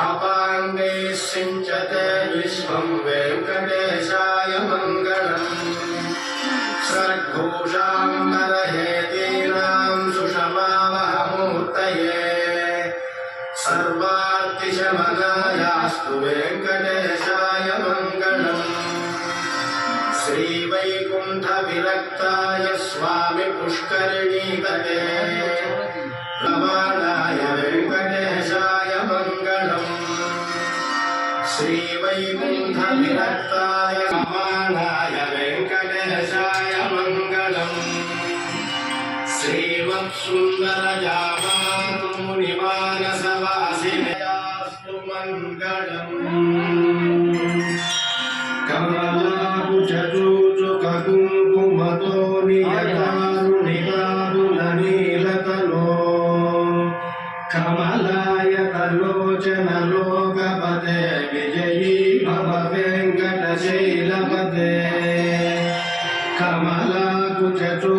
अपाङ्गैः सिञ्चते विश्वं वेङ्कटेशाय मङ्गलम् सर्गोषाम्बरहेतीनां सुषमावहमूर्तये सर्वार्तिशमनायास्तु वेङ्कटेशाय मङ्गलम् श्रीवैकुण्ठविरक्ताय स्वामि पुष्करिणीतटे रमाणाय वेङ्कटेशाय मङ्गलम् श्रीवैकुण्ठविरक्ताय रमाणाय वेङ्कटेशाय मङ्गलम् श्रीवत्सुन्दरजामातु मुनिमानसवासिनयास्तु मङ्गलम् कमलाकुचूचुककुङ्कुमतो नियतारुणितारुणनीलतनो कमलायतलोचनलोकपते विजयी भव वेङ्कटशैलपते कमलाकुचूचुककुङ्कुमतो